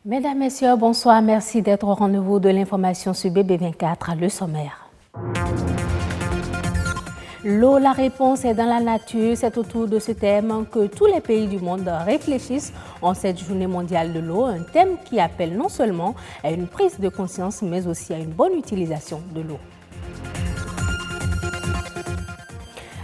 Mesdames, Messieurs, bonsoir. Merci d'être au rendez-vous de l'information sur BB24, le sommaire. L'eau, la réponse est dans la nature. C'est autour de ce thème que tous les pays du monde réfléchissent en cette journée mondiale de l'eau. Un thème qui appelle non seulement à une prise de conscience, mais aussi à une bonne utilisation de l'eau.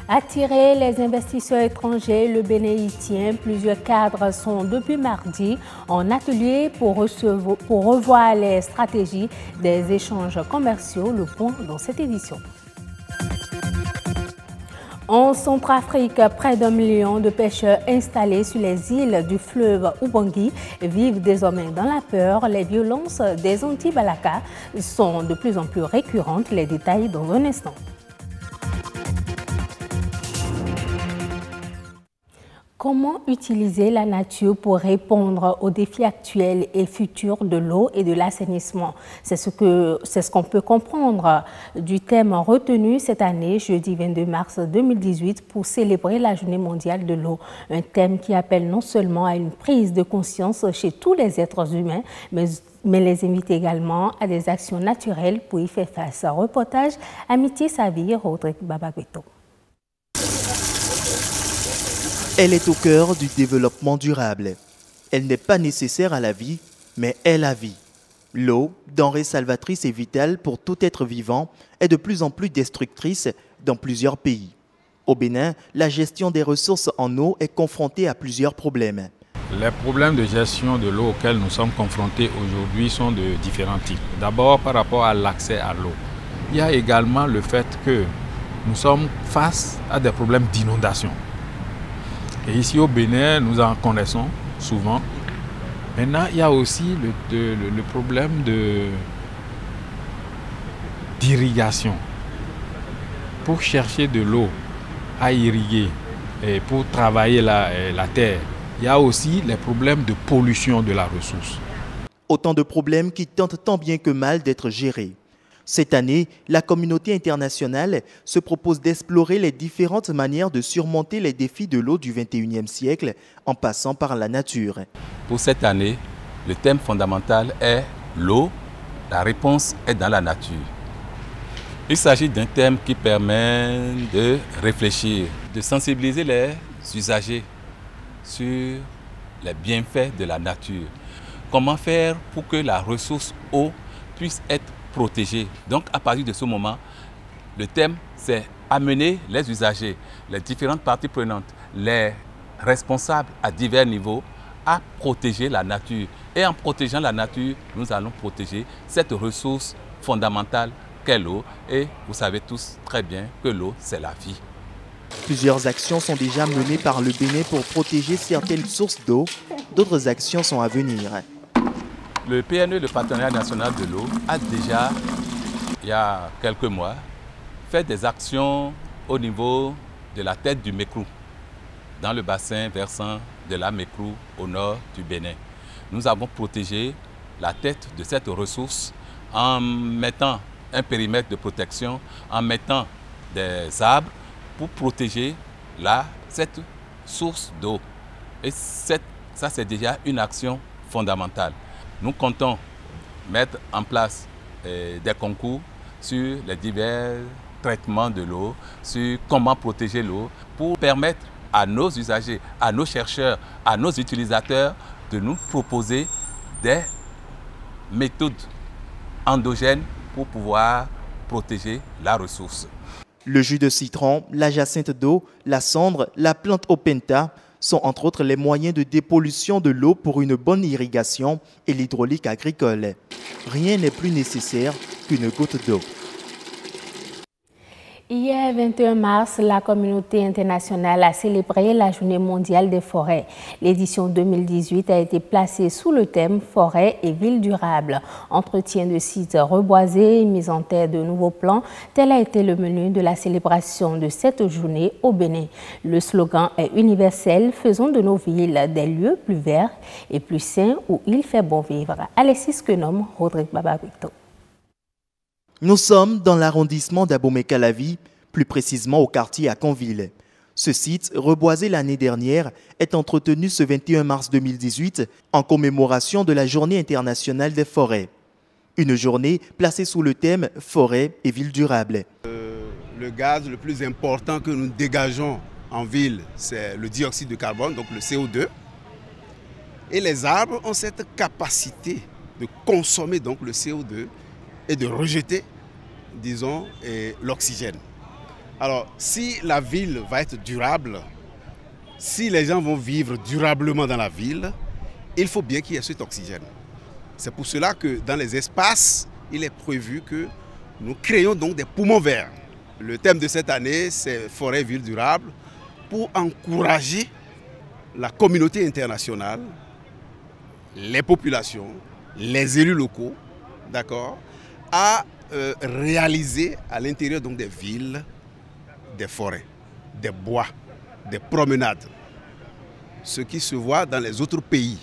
Attirer les investisseurs étrangers, le Bénin y tient. Plusieurs cadres sont depuis mardi en atelier pour revoir les stratégies des échanges commerciaux. Le point dans cette édition. En Centrafrique, près d'1 million de pêcheurs installés sur les îles du fleuve Ubangui vivent désormais dans la peur. Les violences des anti-Balaka sont de plus en plus récurrentes. Les détails dans un instant. Comment utiliser la nature pour répondre aux défis actuels et futurs de l'eau et de l'assainissement? C'est ce qu'on peut comprendre du thème retenu cette année, jeudi 22 mars 2018, pour célébrer la Journée mondiale de l'eau. Un thème qui appelle non seulement à une prise de conscience chez tous les êtres humains, mais les invite également à des actions naturelles pour y faire face. Reportage Amitié Savir, Rodrigue Babagweto. Elle est au cœur du développement durable. Elle n'est pas nécessaire à la vie, mais est la vie. L'eau, denrée salvatrice et vitale pour tout être vivant, est de plus en plus destructrice dans plusieurs pays. Au Bénin, la gestion des ressources en eau est confrontée à plusieurs problèmes. Les problèmes de gestion de l'eau auxquels nous sommes confrontés aujourd'hui sont de différents types. D'abord, par rapport à l'accès à l'eau. Il y a également le fait que nous sommes face à des problèmes d'inondation. Et ici au Bénin, nous en connaissons souvent. Maintenant, il y a aussi le problème d'irrigation. Pour chercher de l'eau à irriguer et pour travailler la terre, il y a aussi les problèmes de pollution de la ressource. Autant de problèmes qui tentent tant bien que mal d'être gérés. Cette année, la communauté internationale se propose d'explorer les différentes manières de surmonter les défis de l'eau du XXIe siècle en passant par la nature. Pour cette année, le thème fondamental est l'eau, la réponse est dans la nature. Il s'agit d'un thème qui permet de réfléchir, de sensibiliser les usagers sur les bienfaits de la nature. Comment faire pour que la ressource eau puisse être protégée. Donc à partir de ce moment, le thème c'est amener les usagers, les différentes parties prenantes, les responsables à divers niveaux à protéger la nature. Et en protégeant la nature, nous allons protéger cette ressource fondamentale qu'est l'eau. Et vous savez tous très bien que l'eau, c'est la vie. Plusieurs actions sont déjà menées par le Bénin pour protéger certaines sources d'eau. D'autres actions sont à venir. Le PNE, le Partenariat national de l'eau, a déjà, il y a quelques mois, fait des actions au niveau de la tête du Mékrou, dans le bassin versant de la Mékrou au nord du Bénin. Nous avons protégé la tête de cette ressource en mettant un périmètre de protection, en mettant des arbres pour protéger cette source d'eau. Et ça, c'est déjà une action fondamentale. Nous comptons mettre en place des concours sur les divers traitements de l'eau, sur comment protéger l'eau, pour permettre à nos usagers, à nos chercheurs, à nos utilisateurs de nous proposer des méthodes endogènes pour pouvoir protéger la ressource. Le jus de citron, la jacinthe d'eau, la cendre, la plante openta sont entre autres les moyens de dépollution de l'eau pour une bonne irrigation et l'hydraulique agricole. Rien n'est plus nécessaire qu'une goutte d'eau. Hier, 21 mars, la communauté internationale a célébré la Journée mondiale des forêts. L'édition 2018 a été placée sous le thème Forêts et villes durables. Entretien de sites reboisés, mise en terre de nouveaux plans, tel a été le menu de la célébration de cette journée au Bénin. Le slogan est universel, faisons de nos villes des lieux plus verts et plus sains où il fait bon vivre. Alexis Kenom, Rodrigue Babaguito. Nous sommes dans l'arrondissement d'Abomey-Calavi, plus précisément au quartier à Conville. Ce site, reboisé l'année dernière, est entretenu ce 21 mars 2018 en commémoration de la Journée internationale des forêts. Une journée placée sous le thème « Forêts et villes durables ». Le gaz le plus important que nous dégageons en ville, c'est le dioxyde de carbone, donc le CO2. Et les arbres ont cette capacité de consommer donc le CO2 et de rejeter, disons, l'oxygène. Alors, si la ville va être durable, si les gens vont vivre durablement dans la ville, il faut bien qu'il y ait cet oxygène. C'est pour cela que dans les espaces, il est prévu que nous créons donc des poumons verts. Le thème de cette année, c'est Forêts et villes durables, pour encourager la communauté internationale, les populations, les élus locaux, d'accord, à réaliser à l'intérieur donc des villes, des forêts, des bois, des promenades, ce qui se voit dans les autres pays.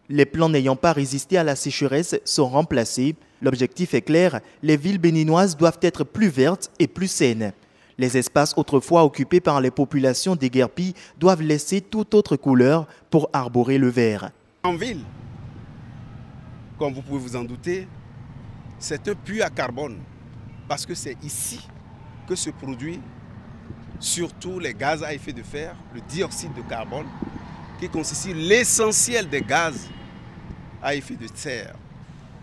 Les plans n'ayant pas résisté à la sécheresse sont remplacés. L'objectif est clair, les villes béninoises doivent être plus vertes et plus saines. Les espaces autrefois occupés par les populations déguerpies doivent laisser toute autre couleur pour arborer le vert. En ville, comme vous pouvez vous en douter, c'est un puits à carbone, parce que c'est ici que se produit surtout les gaz à effet de serre, le dioxyde de carbone, qui constitue l'essentiel des gaz à effet de serre.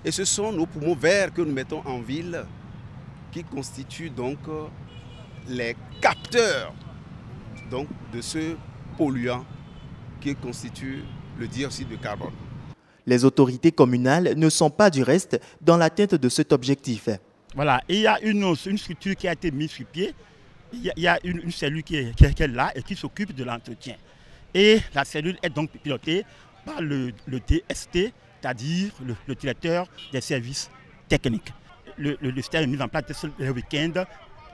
Et ce sont nos poumons verts que nous mettons en ville, qui constituent donc les capteurs donc, de ce polluant qui constitue le dioxyde de carbone. Les autorités communales ne sont pas du reste dans l'atteinte de cet objectif. Voilà, et il y a une structure qui a été mise sur pied. Il y a une cellule qui est là et qui s'occupe de l'entretien. Et la cellule est donc pilotée par le DST, c'est-à-dire le directeur des services techniques. Le système est mis en place le week-end.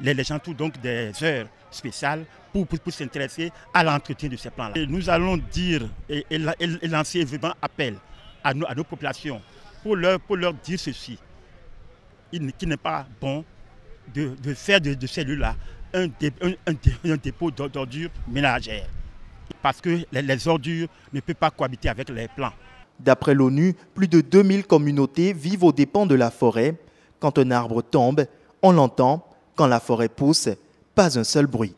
Les gens trouvent donc des heures spéciales pour s'intéresser à l'entretien de ces plans-là. Nous allons dire et lancer vraiment appel à nos populations pour leur dire ceci. Il n'est pas bon de faire de celui-là un dépôt d'ordures ménagères. Parce que les ordures ne peuvent pas cohabiter avec les plants. D'après l'ONU, plus de 2000 communautés vivent aux dépens de la forêt. Quand un arbre tombe, on l'entend. Quand la forêt pousse, pas un seul bruit.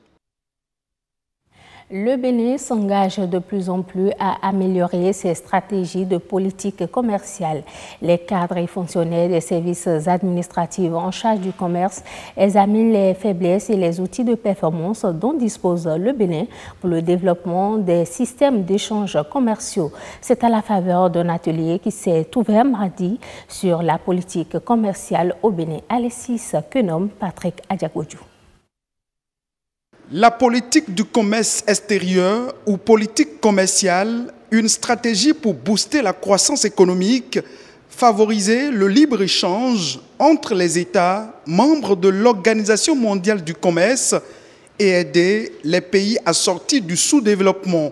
Le Bénin s'engage de plus en plus à améliorer ses stratégies de politique commerciale. Les cadres et fonctionnaires des services administratifs en charge du commerce examinent les faiblesses et les outils de performance dont dispose le Bénin pour le développement des systèmes d'échanges commerciaux. C'est à la faveur d'un atelier qui s'est ouvert mardi sur la politique commerciale au Bénin. Alexis Kenom, Patrick Adiagodjou. La politique du commerce extérieur ou politique commerciale, une stratégie pour booster la croissance économique, favoriser le libre-échange entre les États membres de l'Organisation mondiale du commerce et aider les pays à sortir du sous-développement.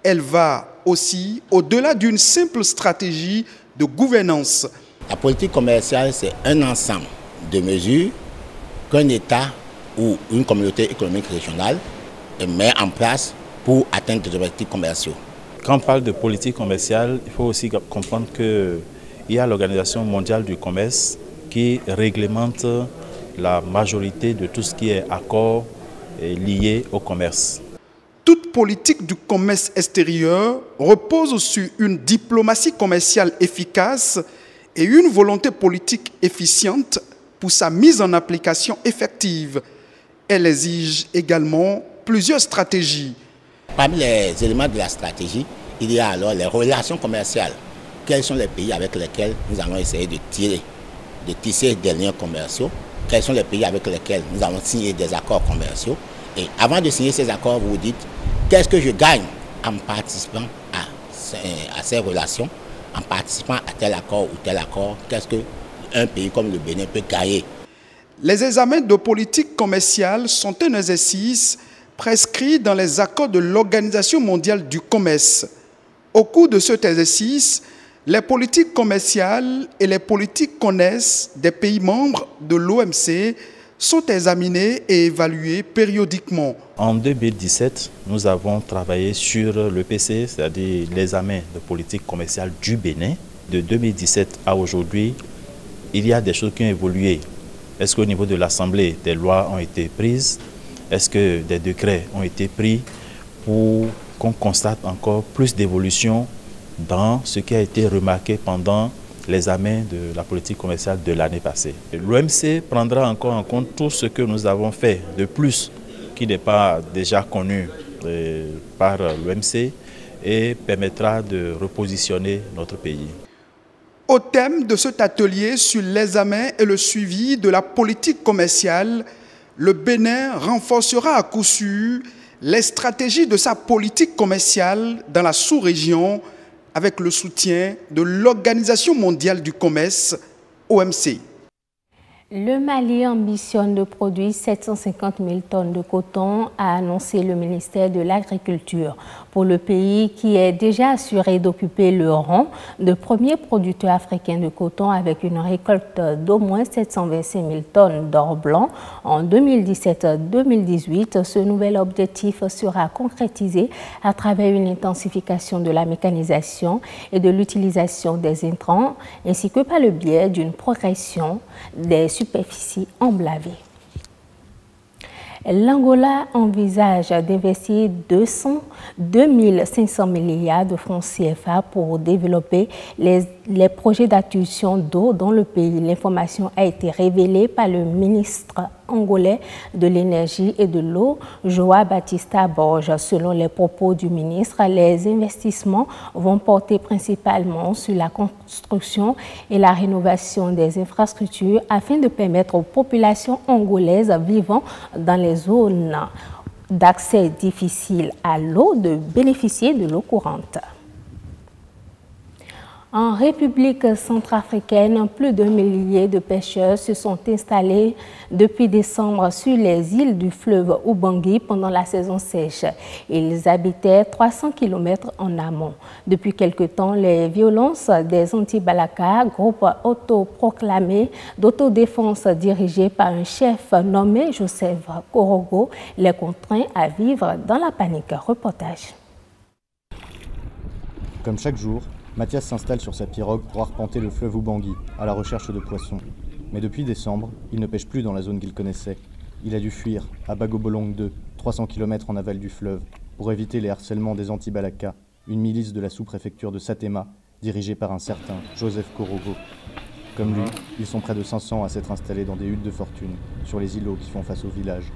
Elle va aussi au-delà d'une simple stratégie de gouvernance. La politique commerciale, c'est un ensemble de mesures qu'un État ou une communauté économique régionale met en place pour atteindre des objectifs commerciaux. Quand on parle de politique commerciale, il faut aussi comprendre qu'il y a l'Organisation mondiale du commerce qui réglemente la majorité de tout ce qui est accord lié au commerce. Toute politique du commerce extérieur repose sur une diplomatie commerciale efficace et une volonté politique efficiente pour sa mise en application effective. Elle exige également plusieurs stratégies. Parmi les éléments de la stratégie, il y a alors les relations commerciales. Quels sont les pays avec lesquels nous allons essayer de tirer de tisser des liens commerciaux. Quels sont les pays avec lesquels nous avons signé des accords commerciaux? Et avant de signer ces accords, vous vous dites, qu'est-ce que je gagne en participant à ces relations, en participant à tel accord ou tel accord? Qu'est-ce qu'un pays comme le Bénin peut gagner? Les examens de politique commerciale sont un exercice prescrit dans les accords de l'Organisation mondiale du commerce. Au cours de cet exercice, les politiques commerciales et les politiques connexes des pays membres de l'OMC sont examinées et évaluées périodiquement. En 2017, nous avons travaillé sur le PC, c'est-à-dire l'examen de politique commerciale du Bénin. De 2017 à aujourd'hui, il y a des choses qui ont évolué. Est-ce qu'au niveau de l'Assemblée, des lois ont été prises? Est-ce que des décrets ont été pris pour qu'on constate encore plus d'évolution dans ce qui a été remarqué pendant l'examen de la politique commerciale de l'année passée? L'OMC prendra encore en compte tout ce que nous avons fait de plus qui n'est pas déjà connu par l'OMC et permettra de repositionner notre pays. Au thème de cet atelier sur l'examen et le suivi de la politique commerciale, le Bénin renforcera à coup sûr les stratégies de sa politique commerciale dans la sous-région avec le soutien de l'Organisation mondiale du commerce, OMC. Le Mali ambitionne de produire 750 000 tonnes de coton, a annoncé le ministère de l'Agriculture. Pour le pays qui est déjà assuré d'occuper le rang de premier producteur africain de coton avec une récolte d'au moins 725 000 tonnes d'or blanc en 2017-2018, ce nouvel objectif sera concrétisé à travers une intensification de la mécanisation et de l'utilisation des intrants, ainsi que par le biais d'une progression des superficies emblavées. L'Angola envisage d'investir 2500 milliards de francs CFA pour développer les projets d'acquisition d'eau dans le pays. L'information a été révélée par le ministre angolais de l'énergie et de l'eau, João Batista Borges. Selon les propos du ministre, les investissements vont porter principalement sur la construction et la rénovation des infrastructures afin de permettre aux populations angolaises vivant dans les zones d'accès difficile à l'eau de bénéficier de l'eau courante. En République centrafricaine, plus d'1 millier de pêcheurs se sont installés depuis décembre sur les îles du fleuve Ubangui pendant la saison sèche. Ils habitaient 300 km en amont. Depuis quelque temps, les violences des Anti-Balaka, groupe autoproclamé d'autodéfense dirigé par un chef nommé Joseph Korogo, les contraint à vivre dans la panique. Reportage. Comme chaque jour, Mathias s'installe sur sa pirogue pour arpenter le fleuve Ubangui à la recherche de poissons. Mais depuis décembre, il ne pêche plus dans la zone qu'il connaissait. Il a dû fuir à Bagobolong 2, 300 km en aval du fleuve, pour éviter les harcèlements des Anti-Balaka, une milice de la sous-préfecture de Satéma, dirigée par un certain Joseph Korogo. Comme lui, ils sont près de 500 à s'être installés dans des huttes de fortune, sur les îlots qui font face au village.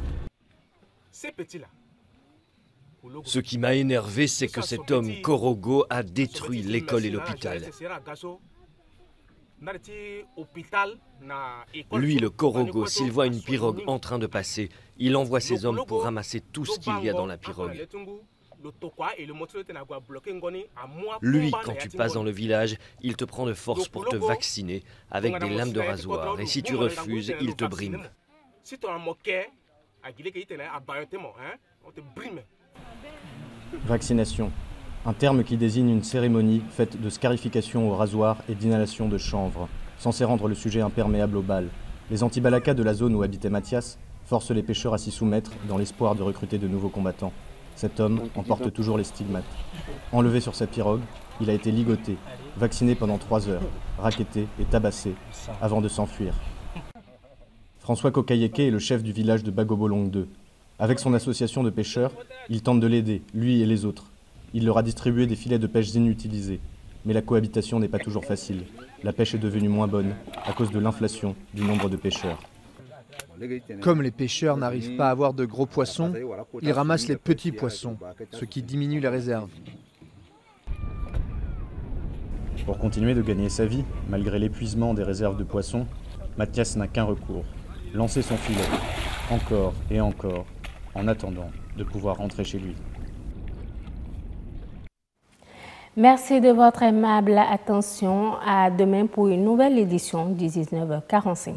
Ces petits-là. Ce qui m'a énervé, c'est que cet homme, Korogo, a détruit l'école et l'hôpital. Lui, le Korogo, s'il voit une pirogue en train de passer, il envoie ses hommes pour ramasser tout ce qu'il y a dans la pirogue. Lui, quand tu passes dans le village, il te prend de force pour te vacciner avec des lames de rasoir. Et si tu refuses, il te brime. Vaccination, un terme qui désigne une cérémonie faite de scarification au rasoir et d'inhalation de chanvre, censé rendre le sujet imperméable aux balles. Les Anti-Balaka de la zone où habitait Mathias forcent les pêcheurs à s'y soumettre dans l'espoir de recruter de nouveaux combattants. Cet homme en porte toujours les stigmates. Enlevé sur sa pirogue, il a été ligoté, vacciné pendant 3 heures, racketté et tabassé, avant de s'enfuir. François Kokayeke est le chef du village de Bagobolong 2. Avec son association de pêcheurs, il tente de l'aider, lui et les autres. Il leur a distribué des filets de pêche inutilisés. Mais la cohabitation n'est pas toujours facile. La pêche est devenue moins bonne à cause de l'inflation du nombre de pêcheurs. Comme les pêcheurs n'arrivent pas à avoir de gros poissons, ils ramassent les petits poissons, ce qui diminue les réserves. Pour continuer de gagner sa vie, malgré l'épuisement des réserves de poissons, Mathias n'a qu'un recours, lancer son filet, encore et encore, en attendant de pouvoir rentrer chez lui. Merci de votre aimable attention. À demain pour une nouvelle édition du 19h45.